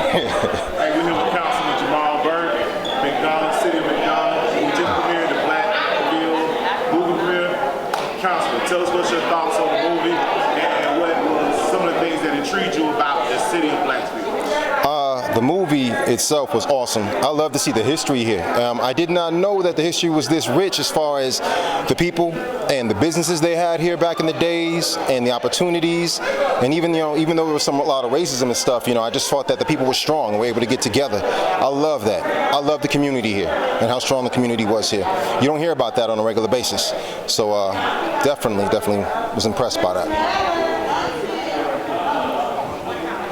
Hey, we're here with Councilman Jamal Burt, McDonald, City of McDonald. We just premiered the Blacksville movie premiere. Councilman, tell us what's your thoughts on the movie and what was some of the things that intrigued you about the city of Blacksville. The movie itself was awesome. I love to see the history here. I did not know that the history was this rich as far as the people and the businesses they had here back in the days and the opportunities. And even though there was a lot of racism and stuff, I just thought that the people were strong and were able to get together. I love that. I love the community here and how strong the community was here. You don't hear about that on a regular basis. So definitely was impressed by that.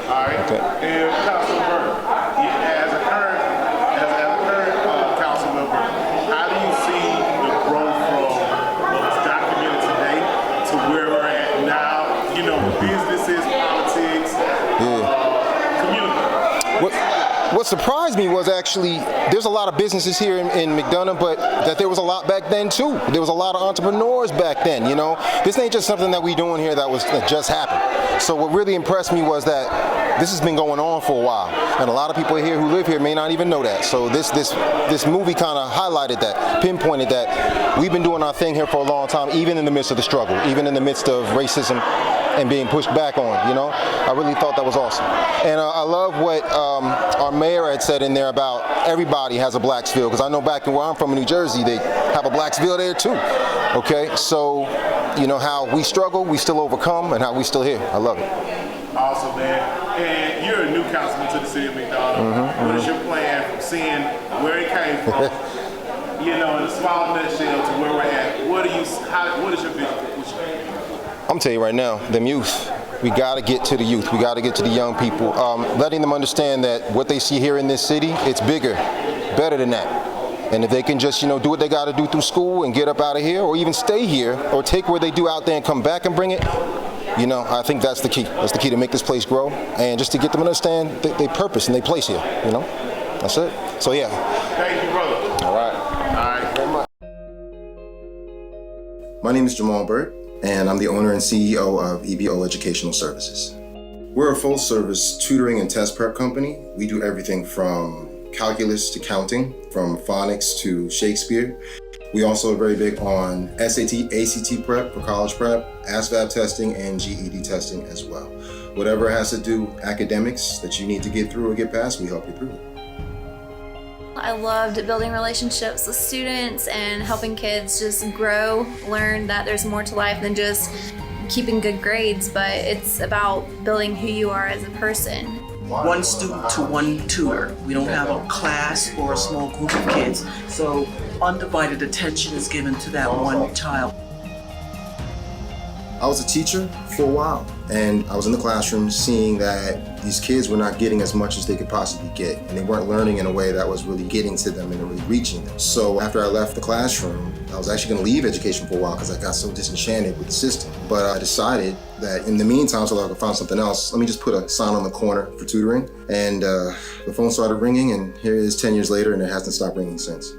All right. Okay. And Councilman Burt, as a current council member, how do you see the growth from what was documented today to where we're at now? Businesses, politics, community. What surprised me was actually there's a lot of businesses here in McDonough, but that there was a lot back then too. There was a lot of entrepreneurs back then. This ain't just something that we doing here that just happened. So what really impressed me was that this has been going on for a while, and a lot of people here who live here may not even know that. So this movie kind of highlighted that, pinpointed that we've been doing our thing here for a long time, even in the midst of the struggle, even in the midst of racism and being pushed back on. I really thought that was awesome. And I love what our mayor had said in there about everybody has a Blacksville, because I know back in where I'm from in New Jersey, they have a Blacksville there too. Okay, so how we struggle, we still overcome, and how we still here. I love it. Awesome, man. And you're a new councilman to the city of McDonough. What is your plan from seeing where it came from, in a small nutshell to where we're at? What is your vision? I'm telling you right now, them youth, we got to get to the youth. We got to get to the young people, letting them understand that what they see here in this city, it's bigger, better than that. And if they can just, do what they got to do through school and get up out of here, or even stay here, or take what they do out there and come back and bring it, I think that's the key. That's the key to make this place grow, and just to get them to understand their purpose and their place here, That's it. So, yeah. Thank you, brother. All right. All right, very much. My name is Jamal Burt, and I'm the owner and CEO of EBO Educational Services. We're a full-service tutoring and test prep company. We do everything from calculus to counting, from phonics to Shakespeare. We also are very big on SAT, ACT prep for college prep, ASVAB testing, and GED testing as well. Whatever has to do academics that you need to get through or get past, we help you through it. I loved building relationships with students and helping kids just grow, learn that there's more to life than just keeping good grades, but it's about building who you are as a person. One student to one tutor. We don't have a class or a small group of kids, so undivided attention is given to that one child. I was a teacher for a while, and I was in the classroom seeing that these kids were not getting as much as they could possibly get, and they weren't learning in a way that was really getting to them and really reaching them. So after I left the classroom, I was actually going to leave education for a while because I got so disenchanted with the system. But I decided that in the meantime, so that I could find something else, let me just put a sign on the corner for tutoring. And the phone started ringing, and here it is 10 years later, and it hasn't stopped ringing since.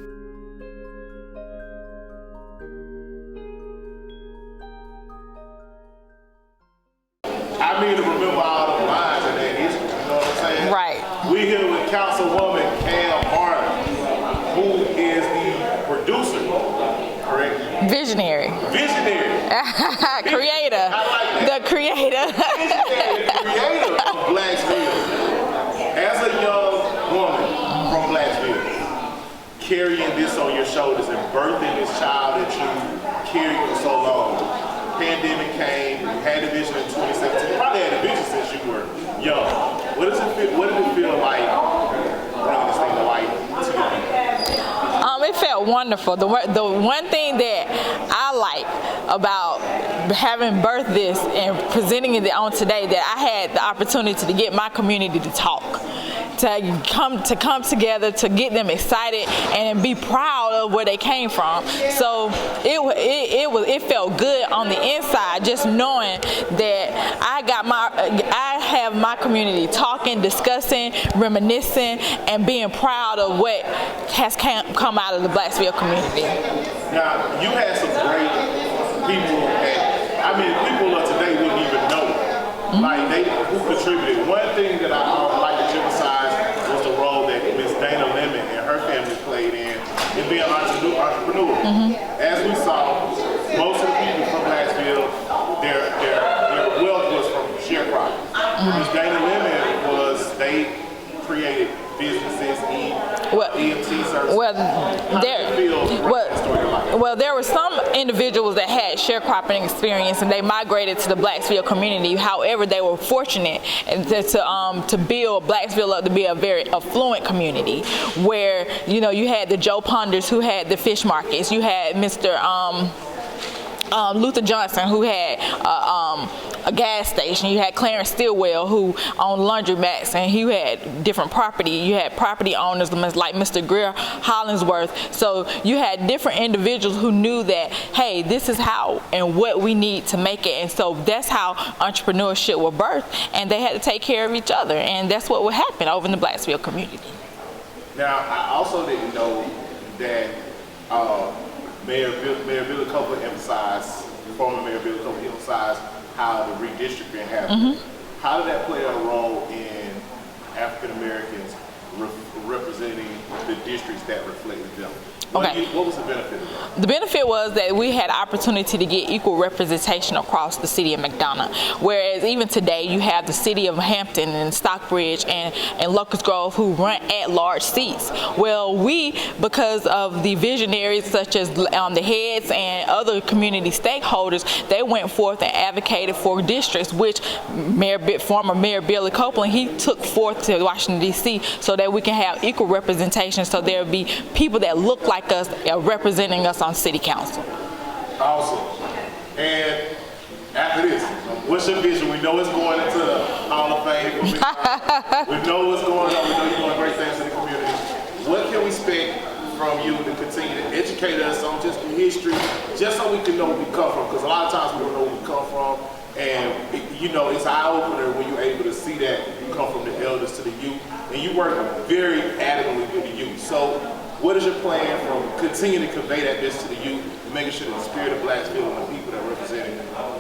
I mean to remember all the lines in that history, you know what I'm saying? Right. We're here with Councilwoman Cam Harder, who is the producer, correct? Visionary. Visionary. Creator. I like that. The creator. Visionary, the creator of Blacksville. As a young woman from Blacksville, carrying this on your shoulders and birthing this child that you carried for so long. Pandemic came, you had a vision in 2017. You probably had a vision since you were young. What did it feel like bringing this thing to life to you? It felt wonderful. The one thing that I like about having birthed this and presenting it on today, that I had the opportunity to get my community to talk, to come together, to get them excited and be proud of where they came from. So it felt good on the inside, just knowing that I have my community talking, discussing, reminiscing, and being proud of what has come out of the Blacksville community. Now, you had some great people people of today wouldn't even know, like who contributed. One thing that I like to emphasize created businesses, EMT services. Well, there were some individuals that had sharecropping experience and they migrated to the Blacksville community. However, they were fortunate to build Blacksville up to be a very affluent community where, you know, you had the Joe Ponders who had the fish markets. You had Mr. Luther Johnson who had a gas station. You had Clarence Stillwell who owned laundromats, and he had different property. You had property owners like Mr. Greer Hollingsworth. So you had different individuals who knew that, hey, this is how and what we need to make it. And so that's how entrepreneurship was birthed, and they had to take care of each other, and that's what would happen over in the Blacksville community. Now, I also didn't know that Mayor Billy Copeland emphasized, former Mayor Billy Copeland emphasized how the redistricting happened. Mm-hmm. How did that play a role in African Americans representing the districts that reflected them? Okay. What was the benefit of that? The benefit was that we had opportunity to get equal representation across the city of McDonough. Whereas even today, you have the city of Hampton and Stockbridge and Locust Grove who run at large seats. Well, we, because of the visionaries such as the heads and other community stakeholders, they went forth and advocated for districts, which former Mayor Billy Copeland, he took forth to Washington, D.C. so that we can have equal representation, so there would be people that look like us representing us on city council. Awesome. And after this, what's your vision? We know it's going into the Hall of Fame. We know what's going on. We know you're doing great things in the community. What can we expect from you to continue to educate us on just the history, just so we can know where we come from? Because a lot of times we don't know where we come from. And, you know, it's an eye-opener when you're able to see that you come from the elders to the youth. And you work very adamantly with the youth. So what is your plan from continuing to convey that message to the youth and making sure that the spirit of Blacksville and the people that represent it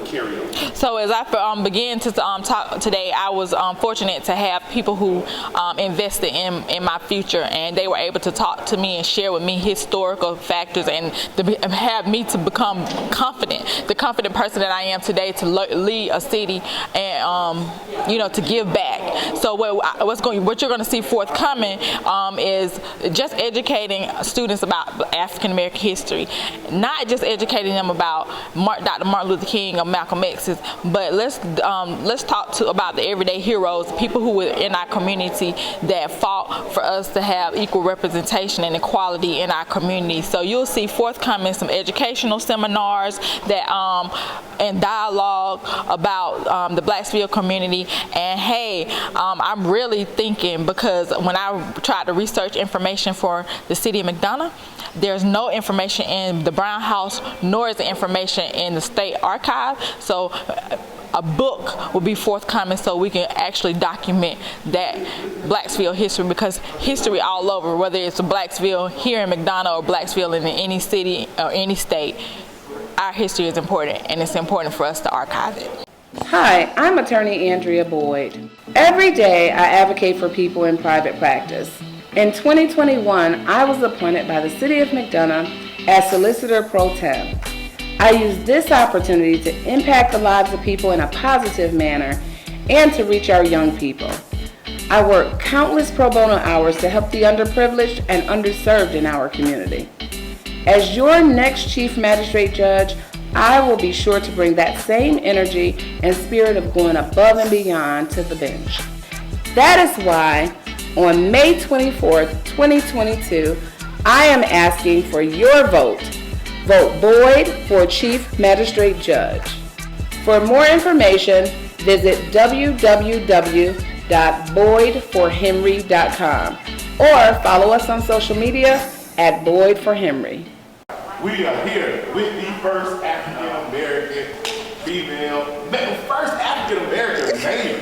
carry over? So as I began to talk today, I was fortunate to have people who invested in my future, and they were able to talk to me and share with me historical factors and have me to become confident, the confident person that I am today to lead a city and you know, to give back. So what you're going to see forthcoming is just educating students about African American history, not just educating them about Dr. Martin Luther King or Malcolm X's, but let's talk about the everyday heroes, people who were in our community that fought for us to have equal representation and equality in our community. So you'll see forthcoming some educational seminars that and dialogue about the Blacksville community. And hey, I'm really thinking, because when I tried to research information for the city of McDonough, there's no information in the Brown House, nor is the information in the state archive. So a book will be forthcoming so we can actually document that Blacksville history, because history all over, whether it's Blacksville here in McDonough or Blacksville in any city or any state, our history is important, and it's important for us to archive it. Hi, I'm attorney Andrea Boyd. Every day I advocate for people in private practice. In 2021, I was appointed by the City of McDonough as Solicitor Pro Tem. I used this opportunity to impact the lives of people in a positive manner and to reach our young people. I work countless pro bono hours to help the underprivileged and underserved in our community. As your next Chief Magistrate Judge, I will be sure to bring that same energy and spirit of going above and beyond to the bench. That is why on May 24th, 2022, I am asking for your vote. Vote Boyd for Chief Magistrate Judge. For more information, visit www.boydforhenry.com or follow us on social media at Boyd for Henry. We are here with the first African-American female, first African-American mayor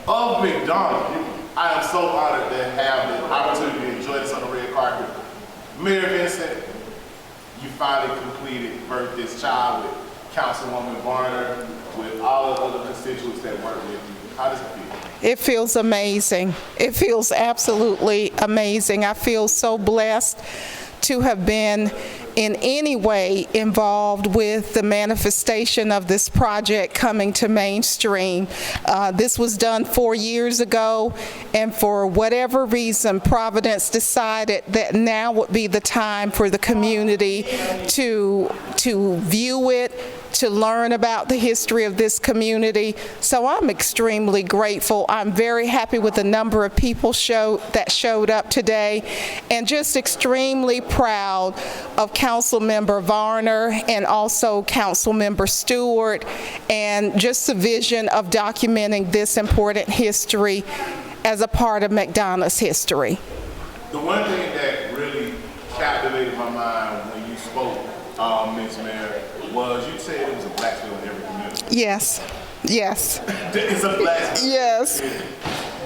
of McDonough. I am so honored to have the opportunity to enjoy this on the red carpet. Mayor Vincent, you finally birthed this child with Councilwoman Varner, with all of the other constituents that work with you. How does it feel? It feels amazing. It feels absolutely amazing. I feel so blessed to have been in any way involved with the manifestation of this project coming to mainstream. This was done 4 years ago, and for whatever reason, Providence decided that now would be the time for the community to view it, to learn about the history of this community. So I'm extremely grateful. I'm very happy with the number of people that showed up today, and just extremely proud of Councilmember Varner and also Councilmember Stewart, and just the vision of documenting this important history as a part of McDonough's history. The one thing that really captivated my mind when you spoke, Ms. Mayor, was you said it was a Blacksville in every community. Yes, yes. It's a Blacksville. Yes.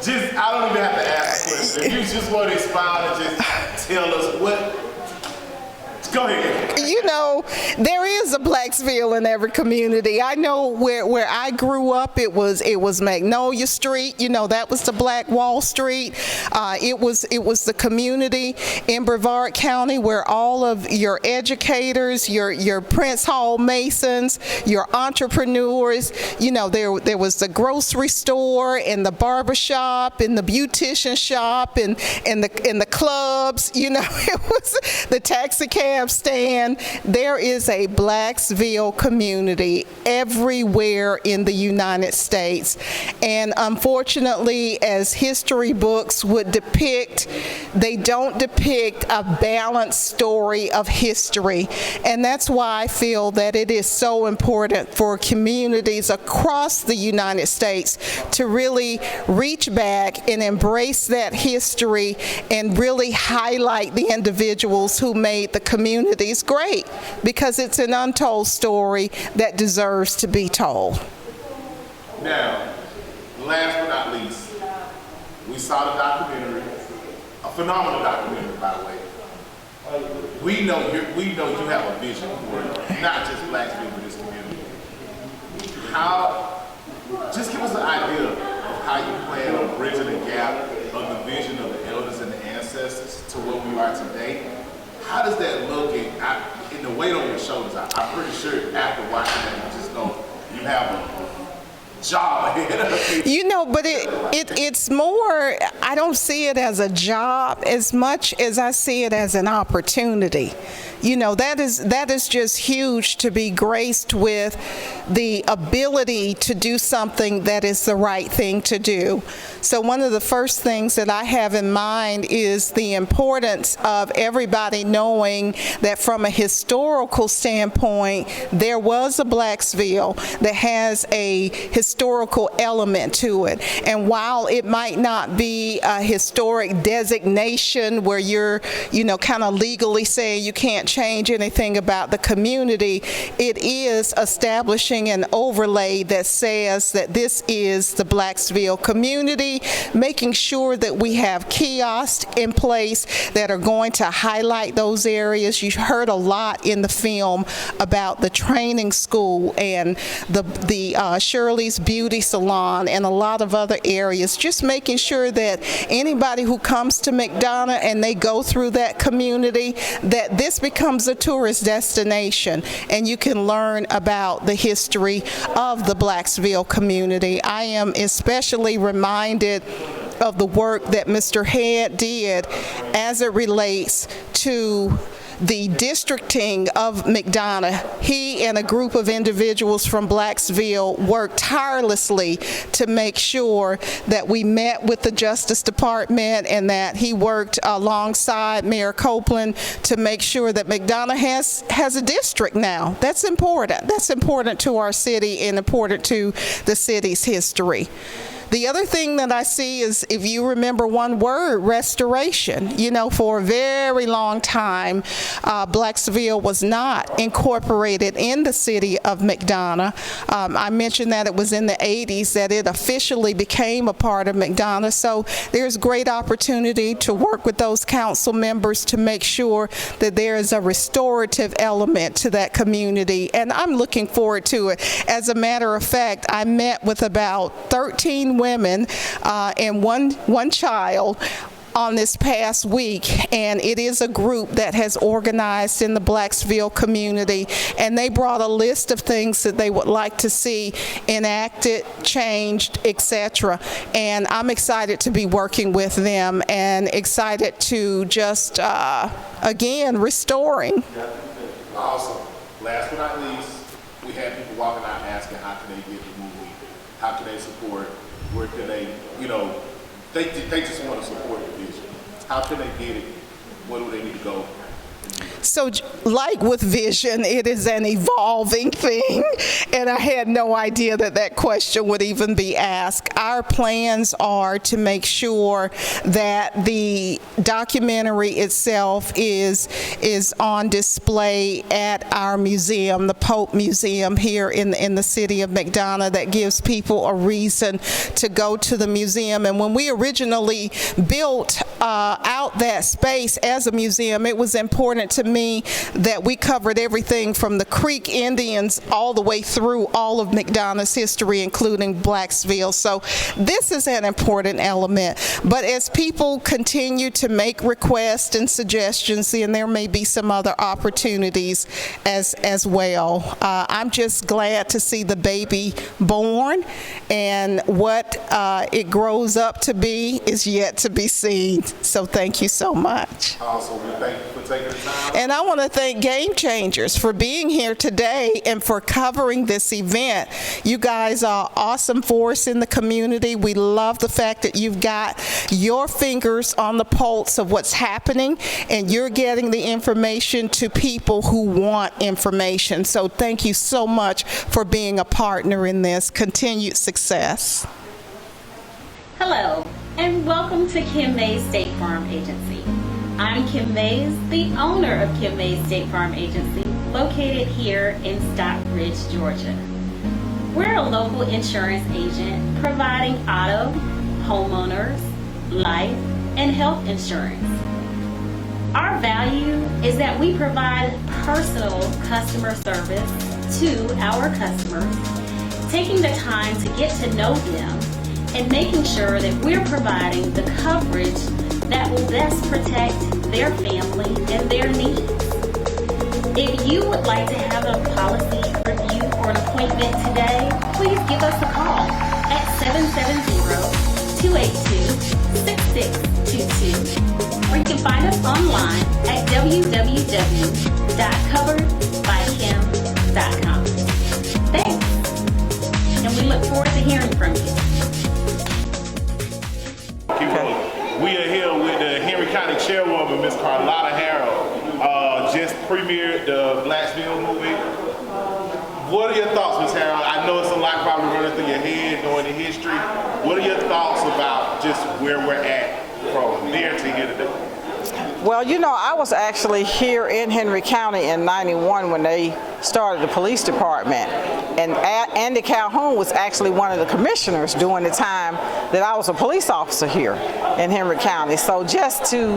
Just, I don't even have to ask a question. If you just want to expound and just tell us what. Go ahead. You know, there is a Blacksville in every community. I know where I grew up, it was Magnolia Street. You know, that was the Black Wall Street. It was the community in Brevard County where all of your educators, your Prince Hall Masons, your entrepreneurs, you know, there was the grocery store and the barber shop and the beautician shop and the clubs. You know, it was the taxi cab stand. There is a Blacksville community everywhere in the United States, and unfortunately, as history books would depict, they don't depict a balanced story of history, and that's why I feel that it is so important for communities across the United States to really reach back and embrace that history and really highlight the individuals who made the communities great, because it's an untold story that deserves to be told. Now, last but not least, we saw the documentary, a phenomenal documentary, by the way. We know you have a vision for it, not just Blacksville, but this community. Just give us an idea of how you plan on bridging the gap of the vision of the elders and the ancestors to where we are today. How does that look in the weight on your shoulders? I'm pretty sure after watching that, you just know you have a job ahead of you. You know, but it's more, I don't see it as a job as much as I see it as an opportunity. You know, that is just huge, to be graced with the ability to do something that is the right thing to do. So one of the first things that I have in mind is the importance of everybody knowing that from a historical standpoint, there was a Blacksville that has a historical element to it. And while it might not be a historic designation where you're, you know, kind of legally saying you can't change anything about the community, it is establishing an overlay that says that this is the Blacksville community, making sure that we have kiosks in place that are going to highlight those areas. You heard a lot in the film about the training school and the Shirley's Beauty Salon and a lot of other areas, just making sure that anybody who comes to McDonough and they go through that community, that this becomes a tourist destination and you can learn about the history of the Blacksville community. I am especially reminded of the work that Mr. Head did as it relates to the districting of McDonough. He and a group of individuals from Blacksville worked tirelessly to make sure that we met with the Justice Department, and that he worked alongside Mayor Copeland to make sure that McDonough has a district now. That's important. That's important to our city and important to the city's history. The other thing that I see is, if you remember one word, restoration. You know, for a very long time, Blacksville was not incorporated in the city of McDonough. I mentioned that it was in the 80s that it officially became a part of McDonough. So there's great opportunity to work with those council members to make sure that there is a restorative element to that community. And I'm looking forward to it. As a matter of fact, I met with about 13 women and one child on this past week, and it is a group that has organized in the Blacksville community, and they brought a list of things that they would like to see enacted, changed, etc. And I'm excited to be working with them and excited to just, again, restoring. Awesome. Last but not least, we had people walking out asking how can they get the movie, how can they support, where can they, they just want to support the vision. How can they get it? Where do they need to go? So like with vision, it is an evolving thing, and I had no idea that that question would even be asked. Our plans are to make sure that the documentary itself is on display at our museum, the Pope Museum here in the city of McDonough, that gives people a reason to go to the museum. And when we originally built out that space as a museum, it was important to me that we covered everything from the Creek Indians all the way through all of McDonough's history, including Blacksville. So this is an important element. But as people continue to make requests and suggestions, then there may be some other opportunities as well. I'm just glad to see the baby born, and what it grows up to be is yet to be seen. So thank you so much. Also, we thank you for taking the time. And I want to thank Game Changers for being here today and for covering this event. You guys are awesome force in the community. We love the fact that you've got your fingers on the pulse of what's happening, and you're getting the information to people who want information. So thank you so much for being a partner in this. Continued success. Hello, and welcome to Kim Mays State Farm Agency. I'm Kim Mays, the owner of Kim Mays State Farm Agency, located here in Stockbridge, Georgia. We're a local insurance agent providing auto, homeowners, life, and health insurance. Our value is that we provide personal customer service to our customers, taking the time to get to know them and making sure that we're providing the coverage that will best protect their family and their needs. If you would like to have a policy review or an appointment today, please give us a call at 770-282-6622, or you can find us online at www.coveredbykim.com. Thanks, and we look forward to hearing from you. We are here with the Henry County Chairwoman, Ms. Carlotta Harrell. Just premiered the Blacksville movie. What are your thoughts, Ms. Harrell? I know it's a lot probably running through your head, knowing the history. What are your thoughts about just where we're at from there to here today? Well, I was actually here in Henry County in '91 when they started the police department, and Andy Calhoun was actually one of the commissioners during the time that I was a police officer here in Henry County. So just to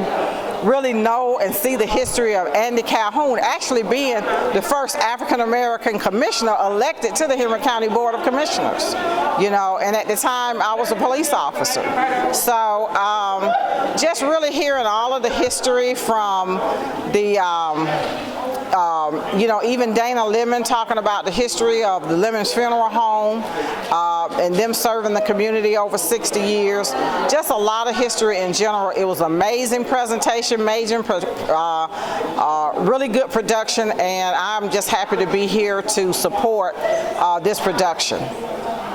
really know and see the history of Andy Calhoun actually being the first African American commissioner elected to the Henry County Board of Commissioners, and at the time I was a police officer. So just really hearing all of the history from the even Dana Lemon talking about the history of the Lemon's Funeral Home and them serving the community over 60 years. Just a lot of history in general. It was an amazing presentation, really good production, and I'm just happy to be here to support this production.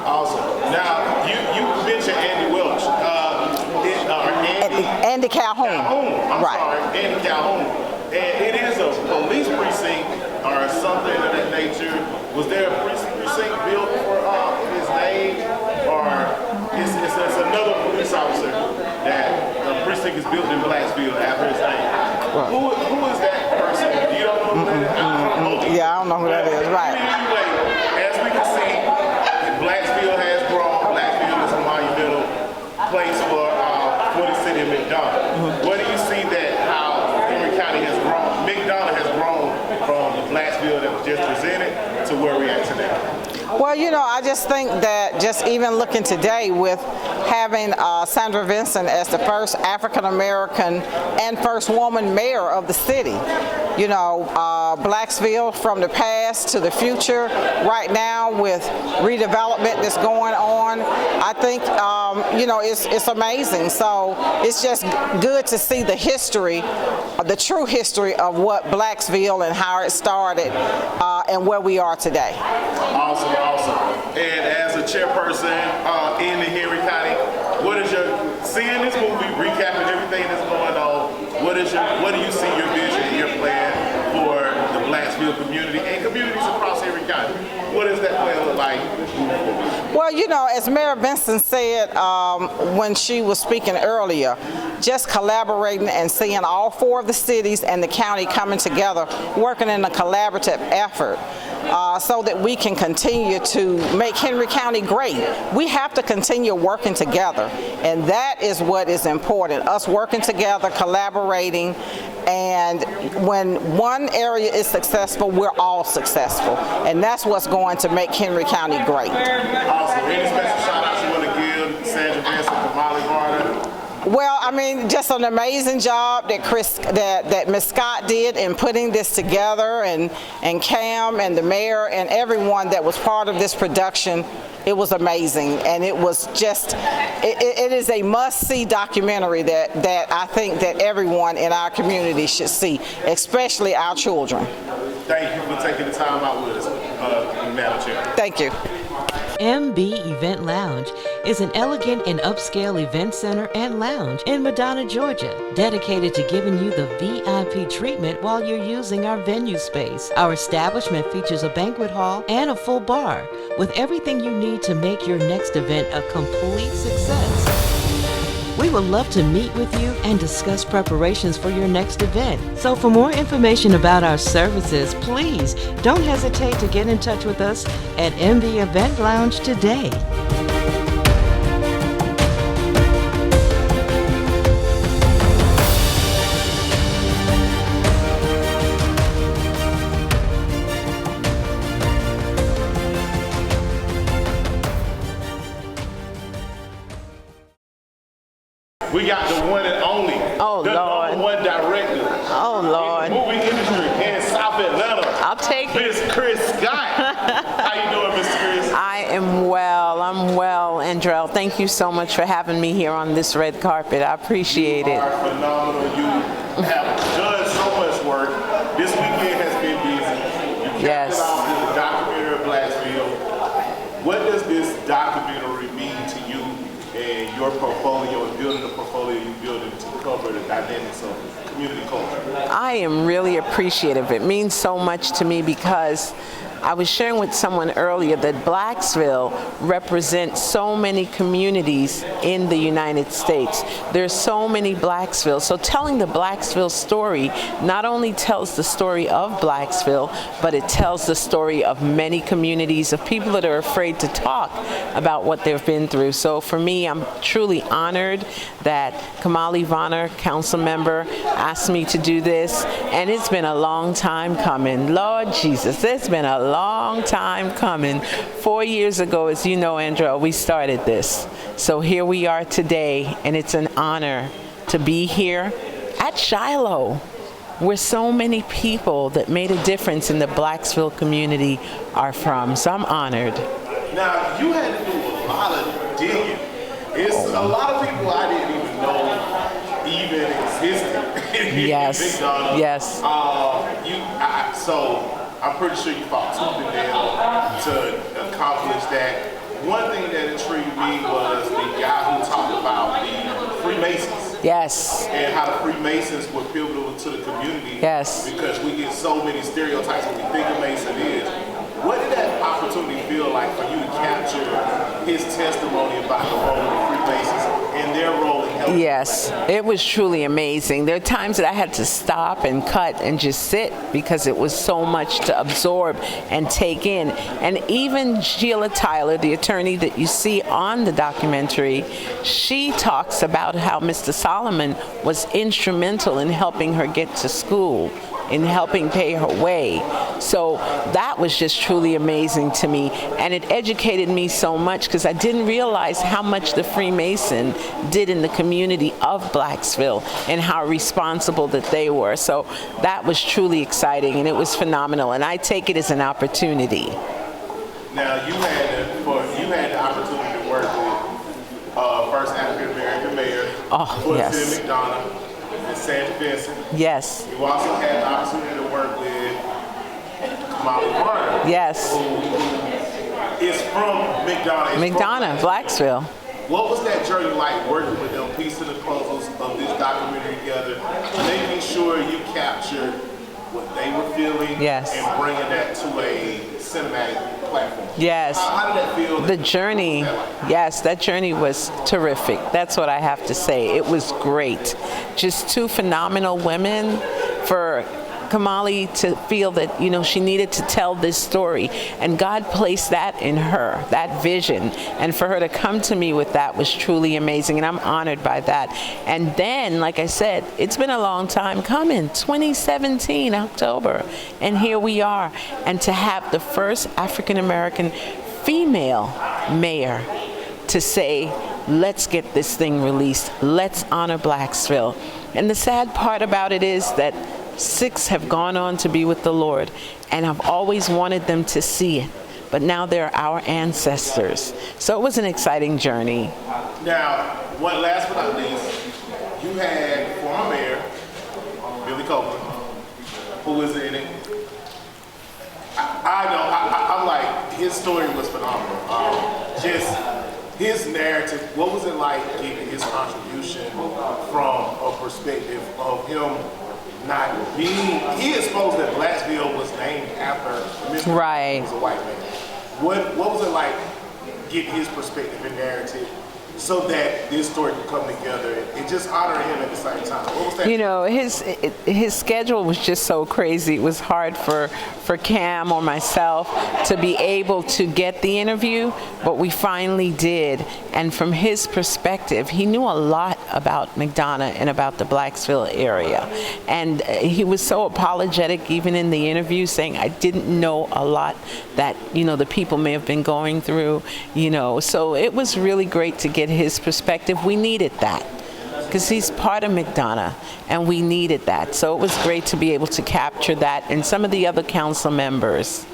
Awesome. Now, you mentioned Andy Welch. Andy Calhoun. I'm sorry, Andy Calhoun. And it is a police precinct or something of that nature. Was there a precinct built for his name, or it's another police officer that the precinct is built in Blacksville after his name? Right. Who is that person? You don't know who that is? I don't know. Yeah, I don't know who that is. Right. Anyway, as we can see, Blacksville has grown. Blacksville is a monumental place for the city of McDonough. Where do you see that how Henry County has grown? McDonough has grown from the Blacksville that was just presented to where we're at today. Well, I just think that just even looking today with having Sandra Vincent as the first African American and first woman mayor of the city. You know, Blacksville from the past to the future, right now with redevelopment that's going on, I think, you know, it's amazing. So it's just good to see the history, the true history of what Blacksville and how it started and where we are today. Awesome, awesome. And as a chairperson in the Henry County, what is your, seeing this movie, recapping everything that's going on, what do you see your vision and your plan for the Blacksville community and communities across Henry County? What does that plan look like? Well, you know, as Mayor Vincent said when she was speaking earlier, just collaborating and seeing all 4 of the cities and the county coming together, working in a collaborative effort so that we can continue to make Henry County great. We have to continue working together, and that is what is important, us working together, collaborating, and when one area is successful, we're all successful, and that's what's going to make Henry County great. Awesome. Any special shout outs you want to give Sandra Vincent, Kamali Varner? Well, I mean, just an amazing job that Ms. Scott did in putting this together, and Cam and the mayor and everyone that was part of this production. It was amazing, and it was just, it is a must-see documentary that I think that everyone in our community should see, especially our children. Thank you for taking the time out with us, Madam Chair. Thank you. MB Event Lounge is an elegant and upscale event center and lounge in Madonna, Georgia, dedicated to giving you the VIP treatment while you're using our venue space. Our establishment features a banquet hall and a full bar with everything you need to make your next event a complete success. We would love to meet with you and discuss preparations for your next event. So for more information about our services, please don't hesitate to get in touch with us at MB Event Lounge today. We got the one and only, the Lord. #1 director Oh, Lord. in the movie industry in South Atlanta. I'll take it. Miss Chris Scott. How you doing, Miss Chris? I am well. I'm well, Andrell. Thank you so much for having me here on this red carpet. I appreciate You it. are phenomenal. You have done so much work. This weekend has been busy. You capped Yes. it off with the documentary of Blacksville. What does this documentary mean to you and your portfolio and building the portfolio you building to cover the dynamics of community culture? I am really appreciative. It means so much to me because I was sharing with someone earlier that Blacksville represents so many communities in the United States. There's so many Blacksville. So telling the Blacksville story not only tells the story of Blacksville, but it tells the story of many communities, of people that are afraid to talk about what they've been through. So for me, I'm truly honored that Kamali Varner, council member, asked me to do this. And it's been a long time coming. Lord Jesus, it's been a long time coming. 4 years ago, as you know, Andrew, we started this. So here we are today, and it's an honor to be here at Shiloh, where so many people that made a difference in the Blacksville community are from. So I'm honored. Now, you had to do a lot of digging. It's a lot of people I didn't even know even existed. Yes, in McDonough. yes. So I'm pretty sure you fought tooth and nail to accomplish that. One thing that intrigued me was the guy who talked about the Freemasons. Yes. And how the Freemasons were pivotal to the community. Yes. Because we get so many stereotypes when we think a Mason is. What did that opportunity feel like for you to capture his testimony about the role of the Freemasons and their role in helping? Yes, it was truly amazing. There are times that I had to stop and cut and just sit because it was so much to absorb and take in. And even Sheila Tyler, the attorney that you see on the documentary, she talks about how Mr. Solomon was instrumental in helping her get to school in helping pay her way. So that was just truly amazing to me, and it educated me so much because I didn't realize how much the Freemason did in the community of Blacksville and how responsible that they were. So that was truly exciting, and it was phenomenal, and I take it as an opportunity. Now, you had the opportunity to work with first African American mayor for the city of McDonough, and Sandy Vincent. Yes. You also had the opportunity to work with Kamala Warner. Yes. Who is from McDonough. McDonough, Blacksville. What was that journey like, working with them, piecing the puzzles of this documentary together, making sure you captured what they were feeling, and bringing that to a cinematic platform? Yes. How did that feel? The journey, yes, that journey was terrific. That's what I have to say. It was great. Just two phenomenal women. For Kamali to feel that, you know, she needed to tell this story, and God placed that in her, that vision, and for her to come to me with that was truly amazing, and I'm honored by that. And then, like I said, it's been a long time coming, 2017 October, and here we are, and to have the first African American female mayor to say, let's get this thing released, let's honor Blacksville. And the sad part about it is that 6 have gone on to be with the Lord, and I've always wanted them to see it, but now they're our ancestors. So it was an exciting journey. Now, last but not least, you had former mayor Billy Copeland, who was in it. I'm like, his story was phenomenal. Just his narrative, what was it like getting his contribution from a perspective of him not being, he exposed that Blacksville was named after Mr. Right. Who was a white man. What was it like getting his perspective and narrative so that this story could come together and just honor him at the same time? What was that? You know, his schedule was just so crazy. It was hard for Cam or myself to be able to get the interview, but we finally did. And from his perspective, he knew a lot about McDonough and about the Blacksville area. And he was so apologetic even in the interview, saying, I didn't know a lot that, you know, the people may have been going through, you know. So it was really great to get his perspective. We needed that because he's part of McDonough, and we needed that. So it was great to be able to capture that, and some of the other council members.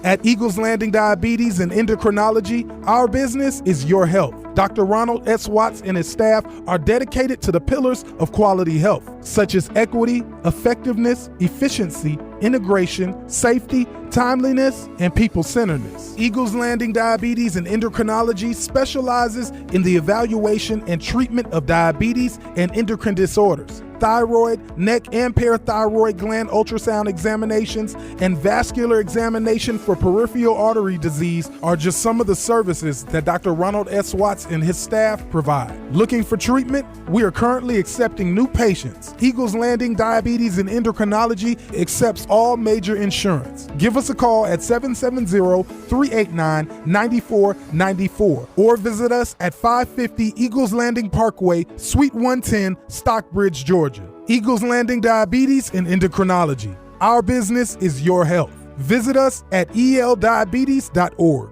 At Eagles Landing Diabetes and Endocrinology, our business is your health. Dr. Ronald S. Watts and his staff are dedicated to the pillars of quality health, such as equity, effectiveness, efficiency, integration, safety, timeliness, and people-centeredness. Eagles Landing Diabetes and Endocrinology specializes in the evaluation and treatment of diabetes and endocrine disorders, thyroid, neck and parathyroid gland ultrasound examinations, and vascular examination for peripheral artery disease are just some of the services that Dr. Ronald S. Watts and his staff provide. Looking for treatment? We are currently accepting new patients. Eagles Landing Diabetes and Endocrinology accepts all major insurance. Give us a call at 770-389-9494 or visit us at 550 Eagles Landing Parkway, Suite 110, Stockbridge, Georgia. Eagles Landing Diabetes and Endocrinology. Our business is your health. Visit us at eldiabetes.org.